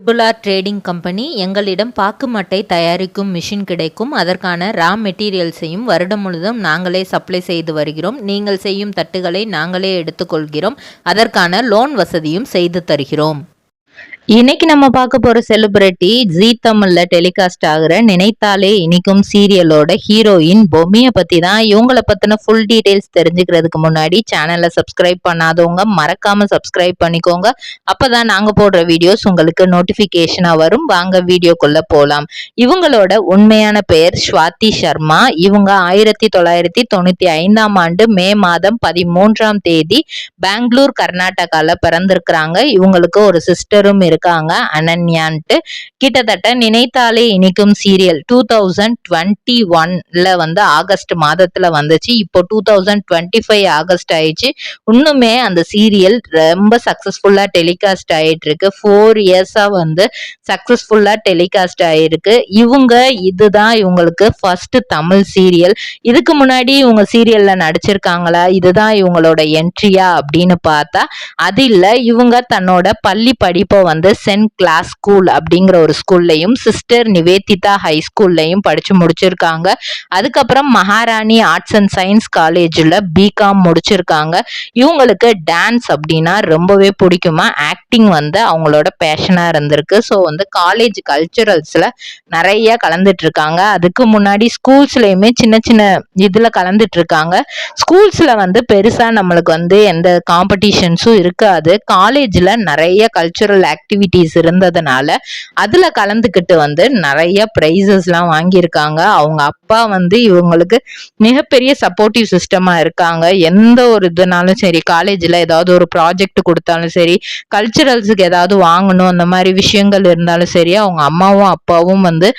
Triple R trading company. எங்களிடம் பாக்கு மட்டை தயாரிக்கும் மிஷின் கிடைக்கும். அதற்கான ரா மெட்டீரியல்ஸையும் வருடம் முழுதும் நாங்களே சப்ளை செய்து வருகிறோம். நீங்கள் செய்யும் தட்டுகளை நாங்களே எடுத்துக்கொள்கிறோம். அதற்கான லோன் வசதியும் செய்து தருகிறோம். இன்னைக்கு நம்ம பார்க்க போற செலிபிரிட்டி ஜீ தமிழ்ல டெலிகாஸ்ட் ஆகுற நினைத்தாலே இனிக்கும் சீரியலோட ஹீரோயின் பொம்மிய பத்தி தான். இவங்களை பத்தின ஃபுல் டீடைல்ஸ் தெரிஞ்சுக்கிறதுக்கு முன்னாடி சேனலை சப்ஸ்கிரைப் பண்ணாதவங்க மறக்காம சப்ஸ்கிரைப் பண்ணிக்கோங்க. அப்பதான் நாங்க போடுற வீடியோஸ் உங்களுக்கு நோட்டிபிகேஷனா வரும். வாங்க வீடியோக்குள்ள போலாம். இவங்களோட உண்மையான பெயர் ஸ்வாதி சர்மா. இவங்க 1995ஆம் ஆண்டு மே மாதம் 13ஆம் தேதி பெங்களூர் கர்நாடகால பிறந்திருக்கிறாங்க. இவங்களுக்கு ஒரு சிஸ்டரும் இருக்காங்க அனன்யான்ட்டு. கிட்டத்தட்ட நினைத்தாலே இனிக்கும் சீரியல் 2021ல வந்து ஆகஸ்ட் மாதத்துல வந்துச்சு. இப்போ 2025 ஆகஸ்ட் ஆயிடுச்சு. இன்னுமே அந்த சீரியல் ரொம்ப சக்சஸ்ஃபுல்லா டெலிகாஸ்ட் ஆயிட்டு இருக்கு. 4 இயர்ஸா வந்து சக்சஸ்ஃபுல்லா டெலிகாஸ்ட் ஆயிருக்கு. இதுதான் இவங்களுக்கு ஃபர்ஸ்ட் தமிழ் சீரியல். இதுக்கு முன்னாடி இவங்க சீரியல்ல நடிச்சிருக்காங்களா, இதுதான் இவங்களோட என்ட்ரியா அப்படின்னு பார்த்தா அது இல்ல. இவங்க தன்னோட பள்ளி படிப்பை வந்து சென்ட் கிளாஸ் ஸ்கூல் அப்படிங்கிற ஒரு ஸ்கூல்லையும் சிஸ்டர் நிவேதிதா ஹை ஸ்கூல்லையும் படிச்சு முடிச்சிருக்காங்க. அதுக்கப்புறம் மகாராணி ஆர்ட்ஸ் அண்ட் சயின்ஸ் காலேஜ்ல பிகாம் முடிச்சிருக்காங்க. இவங்களுக்கு டான்ஸ் அப்படின்னா ரொம்பவே பிடிக்குமா. ஆக்டிங் வந்து அவங்களோட பேஷனா இருந்திருக்கு. ஸோ வந்து காலேஜ் கல்ச்சுரல்ஸ்ல நிறைய கலந்துட்டு இருக்காங்க. அதுக்கு முன்னாடி ஸ்கூல்ஸ்லயுமே சின்ன சின்ன இதுல கலந்துட்டு இருக்காங்க. ஸ்கூல்ஸ்ல வந்து பெருசா நம்மளுக்கு வந்து எந்த காம்படிஷன்ஸும் இருக்காது. காலேஜ்ல நிறைய கல்ச்சுரல் ஆக்டிவிட்டிஸ் இருந்ததுனால அதுல கலந்துக்கிட்டு வந்து நிறைய பிரைசஸ் எல்லாம் வாங்கியிருக்காங்க. அவங்க அப்பா வந்து இவங்களுக்கு மிகப்பெரிய சப்போர்ட்டிவ் சிஸ்டமா இருக்காங்க. எந்த ஒரு இதுனாலும் சரி, காலேஜ்ல ஏதாவது ஒரு ப்ராஜெக்ட் கொடுத்தாலும் சரி, கல்ச்சுரல்ஸுக்கு ஏதாவது வாங்கணும் அந்த மாதிரி விஷயங்கள் இருந்தாலும் சரி, அவங்க அம்மாவும் அப்பாவும் வந்து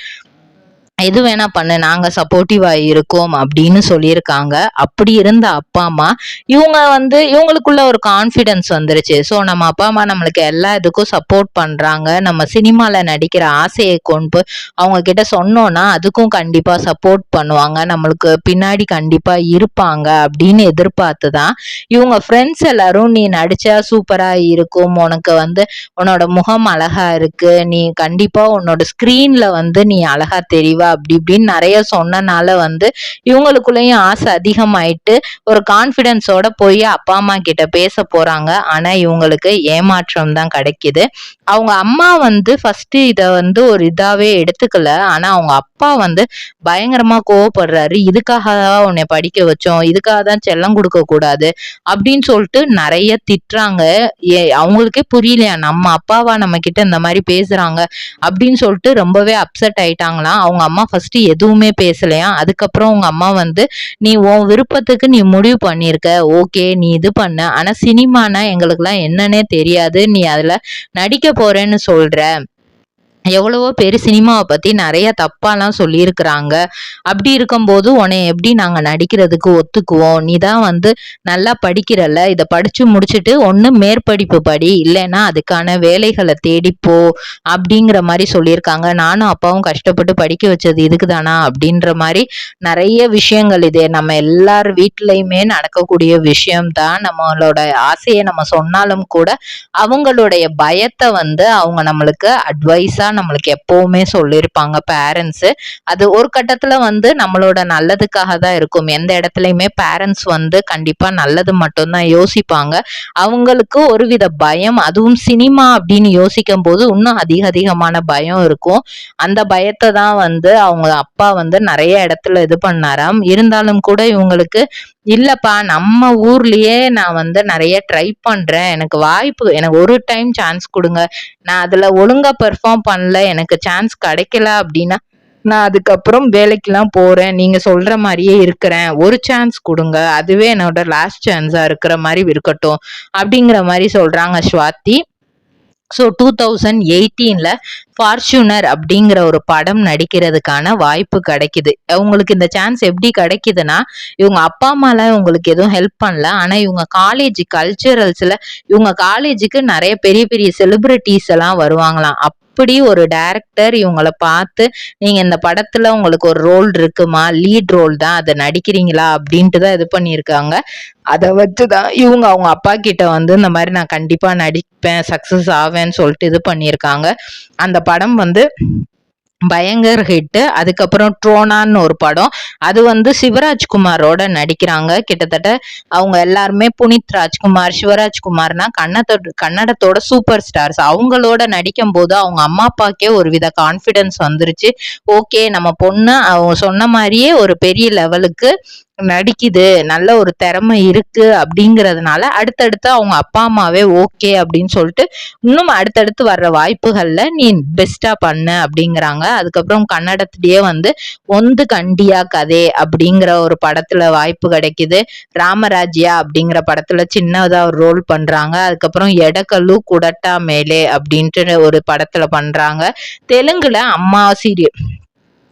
எது வேணா பண்ணு, நாங்க சப்போர்ட்டிவா இருக்கோம் அப்படின்னு சொல்லியிருக்காங்க. அப்படி இருந்த அப்பா அம்மா இவங்களுக்குள்ள ஒரு கான்ஃபிடன்ஸ் வந்துருச்சு. ஸோ நம்ம அப்பா அம்மா நம்மளுக்கு எல்லா இதுக்கும் சப்போர்ட் பண்றாங்க. நம்ம சினிமால நடிக்கிற ஆசையை கொண்டு அவங்க கிட்ட சொன்னோம்னா அதுக்கும் கண்டிப்பா சப்போர்ட் பண்ணுவாங்க, நம்மளுக்கு பின்னாடி கண்டிப்பா இருப்பாங்க அப்படின்னு எதிர்பார்த்து தான் இவங்க ஃப்ரெண்ட்ஸ் எல்லாரும் நீ நடிச்சா சூப்பரா இருக்கும், உனக்கு வந்து உன்னோட முகம் அழகா இருக்கு, நீ கண்டிப்பா உன்னோட ஸ்கிரீன்ல வந்து நீ அழகா தெரிவ அப்படி இப்படின்னு நிறைய சொன்னனால வந்து இவங்களுக்குள்ளயும் ஆசை அதிகமாயிட்டு ஒரு கான்பிடன்ஸோட போய் அப்பா அம்மா கிட்ட பேச போறாங்க. ஆனா இவங்களுக்கு ஏமாற்றம் தான் கிடைக்குது. அவங்க அம்மா வந்து ஃபர்ஸ்ட் இத வந்து ஒரு இதாவே எடுத்துக்கல. ஆனா அவங்க அப்பா வந்து பயங்கரமா கோவப்படுறாரு. இதுக்காக தான் உன்னை படிக்க வச்சோம், இதுக்காக தான் செல்லம் கொடுக்க கூடாது அப்படின்னு சொல்லிட்டு நிறைய திட்டுறாங்க. அவங்களுக்கே புரியலையா நம்ம அப்பாவா நம்ம கிட்ட இந்த மாதிரி பேசுறாங்க அப்படின்னு சொல்லிட்டு ரொம்பவே அப்செட் ஆயிட்டாங்களாம். அவங்க அம்மா ஃபர்ஸ்ட் எதுவுமே பேசலையா. அதுக்கப்புறம் உங்க அம்மா வந்து நீ உன் விருப்பத்துக்கு நீ முடிவு பண்ணிருக்க, ஓகே நீ இது பண்ண, ஆனா சினிமானா எங்களுக்குலாம் என்னன்னே தெரியாது, நீ அதுல நடிக்க போறேன்னு சொல்ற, எவ்வளவோ பேர் சினிமாவை பத்தி நிறைய தப்பாலாம் சொல்லியிருக்கிறாங்க. அப்படி இருக்கும்போது உன்னை எப்படி நாங்க நடிக்கிறதுக்கு ஒத்துக்குவோம், நீ தான் வந்து நல்லா படிக்கிறல்ல, இதை படிச்சு முடிச்சுட்டு ஒண்ணு மேற்படிப்பு படி, இல்லைன்னா அதுக்கான வேலைகளை தேடிப்போ அப்படிங்கிற மாதிரி சொல்லியிருக்காங்க. நானும் அப்பாவும் கஷ்டப்பட்டு படிக்க வச்சது இதுக்கு தானா அப்படின்ற மாதிரி நிறைய விஷயங்கள் இது நம்ம எல்லார் வீட்லயுமே நடக்கக்கூடிய விஷயம்தான். நம்மளோட ஆசையை நம்ம சொன்னாலும் கூட அவங்களுடைய பயத்தை வந்து அவங்க நம்மளுக்கு அட்வைஸா நம்மளுக்கு எப்பவுமே சொல்லியிருப்பாங்க பேரண்ட்ஸ். அது ஒரு கட்டத்துல வந்து நம்மளோட நல்லதுக்காக தான் இருக்கும். எந்த இடத்துலயுமே பேரண்ட்ஸ் வந்து கண்டிப்பா நல்லது மட்டும்தான் யோசிப்பாங்க. அவங்களுக்கு ஒருவித பயம், அதுவும் சினிமா அப்படின்னு யோசிக்கும் போது இன்னும் அதிகமான பயம் இருக்கும். அந்த பயத்தை தான் வந்து அவங்க அப்பா வந்து நிறைய இடத்துல இது பண்ணாராம். இருந்தாலும் கூட இவங்களுக்கு இல்லப்பா நம்ம ஊர்லயே நான் வந்து நிறைய ட்ரை பண்றேன், எனக்கு ஒரு டைம் சான்ஸ் கொடுங்க, நான் அதுல ஒழுங்கா பெர்ஃபார்ம் பண்ணல, எனக்கு சான்ஸ் கிடைக்கல அப்படின்னா நான் அதுக்கப்புறம் வேலைக்கெல்லாம் போறேன், நீங்க சொல்ற மாதிரியே இருக்கிறேன், ஒரு சான்ஸ் கொடுங்க, அதுவே என்னோட லாஸ்ட் சான்ஸா இருக்கிற மாதிரி இருக்கட்டும் அப்படிங்கிற மாதிரி சொல்றாங்க ஸ்வாதி. ஸோ 2018ல ஃபார்ச்சூனர் அப்படிங்கிற ஒரு படம் நடிக்கிறதுக்கான வாய்ப்பு கிடைக்குது. உங்களுக்கு இந்த சான்ஸ் எப்படி கிடைக்குதுன்னா, இவங்க அப்பா அம்மாலாம் இவங்களுக்கு எதுவும் ஹெல்ப் பண்ணல. ஆனா இவங்க காலேஜ் கல்ச்சுரல்ஸ்ல இவங்க காலேஜுக்கு நிறைய பெரிய பெரிய செலிபிரிட்டிஸ் எல்லாம் வருவாங்களாம். அப்படி ஒரு டைரக்டர் இவங்கள பார்த்து, நீங்க இந்த படத்துல உங்களுக்கு ஒரு ரோல் இருக்குமா, லீட் ரோல் தான், அதை நடிக்கிறீங்களா அப்படின்ட்டு தான் இது பண்ணியிருக்காங்க. அதை வச்சுதான் இவங்க அவங்க அப்பா கிட்ட வந்து இந்த மாதிரி நான் கண்டிப்பா நடிப்பேன், சக்சஸ் ஆவேன்னு சொல்லிட்டு இது பண்ணியிருக்காங்க. அந்த படம் வந்து பயங்கர ஹிட். அதுக்கப்புறம் ட்ரோனான்னு ஒரு படம், அது வந்து சிவராஜ்குமாரோட நடிக்கிறாங்க. கிட்டத்தட்ட அவங்க எல்லாருமே புனித் ராஜ்குமார், சிவராஜ்குமார்னா கன்னடத்தோட சூப்பர் ஸ்டார்ஸ். அவங்களோட நடிக்கும் போது அவங்க அம்மா அப்பாக்கே ஒரு வித கான்பிடன்ஸ் வந்துருச்சு. ஓகே, நம்ம பொண்ணு அவங்க சொன்ன மாதிரியே ஒரு பெரிய லெவலுக்கு நடிக்குது, நல்ல ஒரு திறமை இருக்கு அப்படிங்கறதுனால அடுத்தடுத்து அவங்க அப்பா அம்மாவே ஓகே அப்படின்னு சொல்லிட்டு இன்னும் அடுத்தடுத்து வர்ற வாய்ப்புகள்ல நீ பெஸ்டா பண்ணு அப்படிங்கிறாங்க. அதுக்கப்புறம் கன்னடத்திலேயே வந்து ஒந்து கண்டியா கதே அப்படிங்கிற ஒரு படத்துல வாய்ப்பு கிடைக்குது. ராமராஜ்யா அப்படிங்கிற படத்துல சின்னதா ஒரு ரோல் பண்றாங்க. அதுக்கப்புறம் எடக்கல்லு குடட்டா மேலே அப்படின்ட்டு ஒரு படத்துல பண்றாங்க. தெலுங்குல அம்மா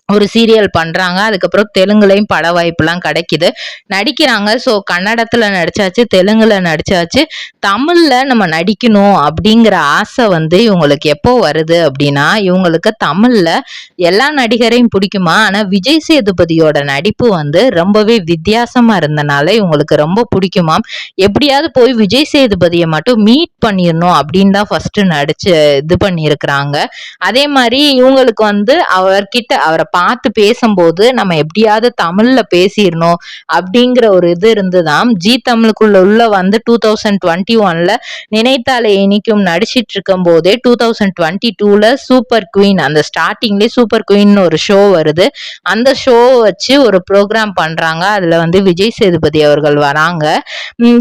ஒரு சீரியல் பண்றாங்க. அதுக்கப்புறம் தெலுங்குலையும் பட வாய்ப்புலாம் கிடைக்குது, நடிக்கிறாங்க. ஸோ கன்னடத்துல நடிச்சாச்சு, தெலுங்குல நடிச்சாச்சு, தமிழ்ல நம்ம நடிக்கணும் அப்படிங்கிற ஆசை வந்து இவங்களுக்கு எப்போ வருது அப்படின்னா, இவங்களுக்கு தமிழ்ல எல்லா நடிகரையும் பிடிக்குமா, ஆனா விஜய் சேதுபதியோட நடிப்பு வந்து ரொம்பவே வித்தியாசமா இருந்தனால இவங்களுக்கு ரொம்ப பிடிக்குமாம். எப்படியாவது போய் விஜய் சேதுபதியை மட்டும் மீட் பண்ணிடணும் அப்படின்னு தான் ஃபர்ஸ்ட் நடிச்சு இது பண்ணியிருக்கிறாங்க. அதே மாதிரி இவங்களுக்கு வந்து அவரை பார்த்து பேசும்போது நம்ம எப்படியாவது தமிழ்ல பேசிடணும் அப்படிங்கிற ஒரு இது இருந்துதான். ஜி தமிழுக்குள்ள உள்ள வந்து 2021ல நினைத்தாலே இனிக்கும் நடிச்சிட்டு இருக்கும் போதே 2022ல சூப்பர் குவீன், அந்த ஸ்டார்டிங்லேயே சூப்பர் குவீன் ஒரு ஷோ வருது. அந்த ஷோ வச்சு ஒரு ப்ரோக்ராம் பண்றாங்க. அதுல வந்து விஜய் சேதுபதி அவர்கள் வராங்க.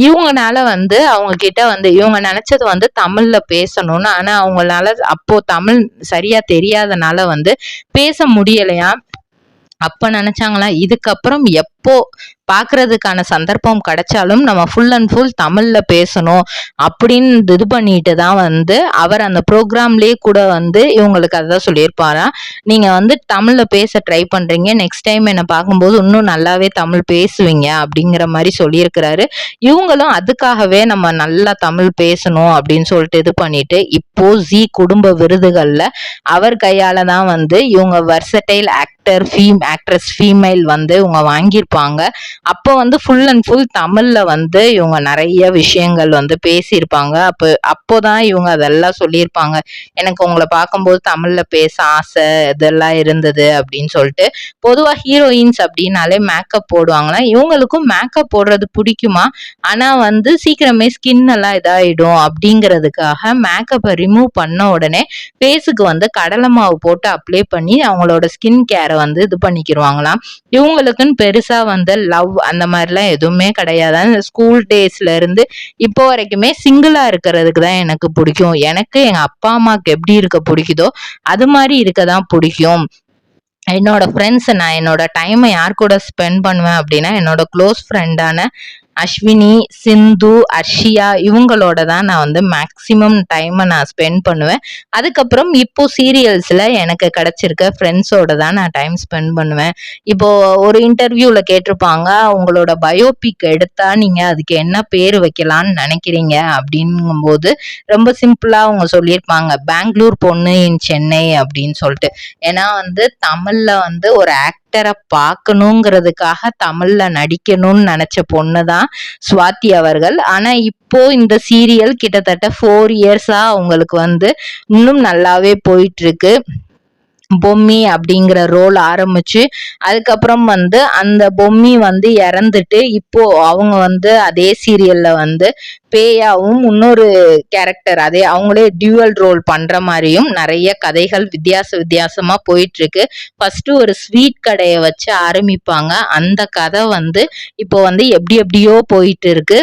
இவங்கனால வந்து அவங்க கிட்ட வந்து இவங்க நினைச்சது வந்து தமிழ்ல பேசணும்னு, ஆனா அவங்களால அப்போ தமிழ் சரியா தெரியாதனால வந்து பேச முடியலையா. அப்ப நினைச்சாங்களா, இதுக்கப்புறம் எப்போ பாக்குறதுக்கான சந்தர்ப்பம் கிடைச்சாலும் நம்ம ஃபுல் அண்ட் ஃபுல் தமிழ்ல பேசணும் அப்படின்னு இது பண்ணிட்டு தான் வந்து அவர் அந்த ப்ரோக்ராம்லயே கூட வந்து இவங்களுக்கு அதான் சொல்லியிருப்பாரா, நீங்க வந்து தமிழ்ல பேச ட்ரை பண்றீங்க, நெக்ஸ்ட் டைம் என்ன பார்க்கும்போது இன்னும் நல்லாவே தமிழ் பேசுவீங்க அப்படிங்கிற மாதிரி சொல்லியிருக்கிறாரு. இவங்களும் அதுக்காகவே நம்ம நல்லா தமிழ் பேசணும் அப்படின்னு சொல்லிட்டு இது பண்ணிட்டு இப்போ ஜி குடும்ப விருதுகள்ல அவர் கையால தான் வந்து இவங்க வர்சடைல் ஆக்ட்ரஸ் ஃபீமேல் வந்து இவங்க வாங்கியிருப்பாங்க. அப்போ வந்து ஃபுல் அண்ட் ஃபுல் தமிழ்ல வந்து இவங்க நிறைய விஷயங்கள் வந்து பேசியிருப்பாங்க. அப்போதான் இவங்க அதெல்லாம் சொல்லியிருப்பாங்க, எனக்கு உங்களை பார்க்கும்போது தமிழ்ல பேச ஆசை இதெல்லாம் இருந்தது அப்படின்னு சொல்லிட்டு. பொதுவா ஹீரோயின்ஸ் அப்படின்னாலே மேக்கப் போடுவாங்களா, இவங்களுக்கும் மேக்கப் போடுறது பிடிக்குமா, ஆனா வந்து சீக்கிரமே ஸ்கின் எல்லாம் இதாயிடும் அப்படிங்கிறதுக்காக மேக்கப்பை ரிமூவ் பண்ண உடனே ஃபேஸுக்கு வந்து கடலை மாவு போட்டு அப்ளை பண்ணி அவங்களோட ஸ்கின் கேரை வந்து இது பண்ணிக்கிருவாங்களாம். இவங்களுக்குன்னு பெருசா வந்து லவ் அந்த மாதிரிலாம் எதுவுமே கிடையாது. ஸ்கூல் டேஸ்ல இருந்து இப்போ வரைக்குமே சிங்கிளா இருக்கிறதுக்கு தான் எனக்கு பிடிக்கும், எனக்கு எங்க அப்பா அம்மாக்கு எப்படி இருக்க பிடிக்குதோ அது மாதிரி இருக்கதான் பிடிக்கும். என்னோட ஃப்ரெண்ட்ஸ், நான் என்னோட டைமை யார் கூட ஸ்பெண்ட் பண்ணுவேன் அப்படின்னா என்னோட க்ளோஸ் ஃப்ரெண்டான அஸ்வினி, சிந்து, அர்ஷியா இவங்களோட தான் நான் வந்து மேக்சிமம் டைமை நான் ஸ்பெண்ட் பண்ணுவேன். அதுக்கப்புறம் இப்போ சீரியல்ஸ்ல எனக்கு கிடைச்சிருக்க ஃப்ரெண்ட்ஸோட தான் நான் டைம் ஸ்பெண்ட் பண்ணுவேன். இப்போ ஒரு இன்டர்வியூல கேட்டிருப்பாங்க, உங்களோட பயோபிக் எடுத்தா நீங்க அதுக்கு என்ன பேர் வைக்கலாம்னு நினைக்கிறீங்க அப்படிங்கும்போது ரொம்ப சிம்பிளா அவங்க சொல்லியிருப்பாங்க, பெங்களூர் பொண்ணு இன் சென்னை அப்படின்னு சொல்லிட்டு. ஏன்னா வந்து தமிழ்ல வந்து ஒரு ஆக்டரை பார்க்கணுங்கிறதுக்காக தமிழ்ல நடிக்கணும்னு நினைச்ச பொண்ணுதான் சுவாதி அவர்கள். ஆனா இப்போ இந்த சீரியல் கிட்டத்தட்ட 4 இயர்ஸா அவங்களுக்கு வந்து இன்னும் நல்லாவே போயிட்டு இருக்கு. பொம்மி அப்படிங்கிற ரோல் ஆரம்பிச்சு அதுக்கப்புறம் வந்து அந்த பொம்மி வந்து இறந்துட்டு இப்போ அவங்க வந்து அதே சீரியல்ல வந்து பேயாவும் இன்னொரு கேரக்டர் அதே அவங்களே டியூவல் ரோல் பண்ற மாதிரியும் நிறைய கதைகள் வித்தியாசமா போயிட்டு இருக்கு. ஃபர்ஸ்ட் ஒரு ஸ்வீட் கடையை வச்சு ஆரம்பிப்பாங்க, அந்த கதை வந்து இப்போ வந்து எப்படியோ போயிட்டு இருக்கு.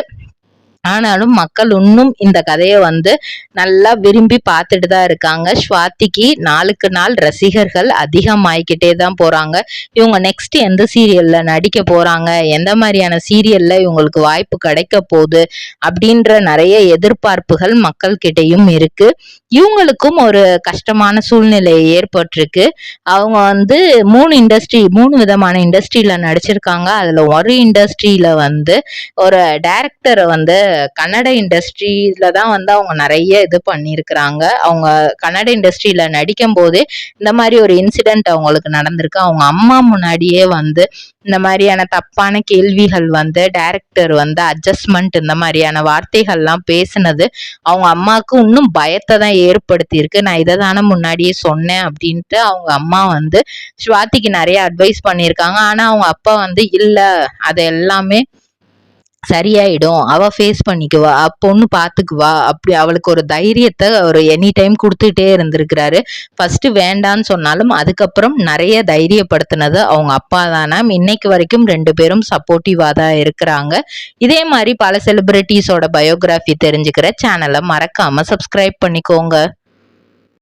ஆனாலும் மக்கள் இன்னும் இந்த கதையை வந்து நல்லா விரும்பி பார்த்துட்டு தான் இருக்காங்க. ஸ்வாதிக்கு நாளுக்கு நாள் ரசிகர்கள் அதிகமாயிக்கிட்டே தான் போறாங்க. இவங்க நெக்ஸ்ட் எந்த சீரியல்ல நடிக்க போறாங்க, எந்த மாதிரியான சீரியல்ல இவங்களுக்கு வாய்ப்பு கிடைக்க போகுது அப்படின்ற நிறைய எதிர்பார்ப்புகள் மக்கள் கிட்டயும் இருக்கு. இவங்களுக்கும் ஒரு கஷ்டமான சூழ்நிலை ஏற்பட்டிருக்கு. அவங்க வந்து 3 விதமான இண்டஸ்ட்ரியில நடிச்சிருக்காங்க. அதுல ஒரு இண்டஸ்ட்ரியில வந்து ஒரு டைரக்டரை வந்து கன்னட இண்டஸ்ட்ரியில தான் வந்து அவங்க நிறைய இது பண்ணியிருக்கிறாங்க. அவங்க கன்னட இண்டஸ்ட்ரியில நடிக்கும் போதே இந்த மாதிரி ஒரு இன்சிடென்ட் அவங்களுக்கு நடந்திருக்கு. அவங்க அம்மா முன்னாடியே வந்து இந்த மாதிரியான தப்பான கேள்விகள் வந்து டைரக்டர் வந்து அட்ஜஸ்ட்மெண்ட் இந்த மாதிரியான வார்த்தைகள்லாம் பேசினது அவங்க அம்மாவுக்கு இன்னும் பயத்தை தான் ஏற்படுத்தி இருக்கு. நான் இதை தானே முன்னாடியே சொன்னேன் அப்படின்ட்டு அவங்க அம்மா வந்து ஸ்வாதிக்கு நிறைய அட்வைஸ் பண்ணியிருக்காங்க. ஆனா அவங்க அப்பா வந்து இல்ல, அது எல்லாமே சரியாயிடும், அவ ஃபேஸ் பண்ணிக்குவா, பொண்ணு பாத்துக்குவா, அப்படி அவளுக்கு ஒரு தைரியத்தை ஒரு எனி டைம் கொடுத்துட்டே இருந்திருக்கிறாரு. ஃபர்ஸ்ட் வேண்டான்னு சொன்னாலும் அதுக்கப்புறம் நிறைய தைரியப்படுத்தினது அவங்க அப்பா தானே. இன்னைக்கு வரைக்கும் 2 பேரும் சப்போர்ட்டிவா தான் இருக்கிறாங்க. இதே மாதிரி பல செலிபிரிட்டிஸோட பயோகிராஃபி தெரிஞ்சுக்கிற சேனலை மறக்காம சப்ஸ்கிரைப் பண்ணிக்கோங்க.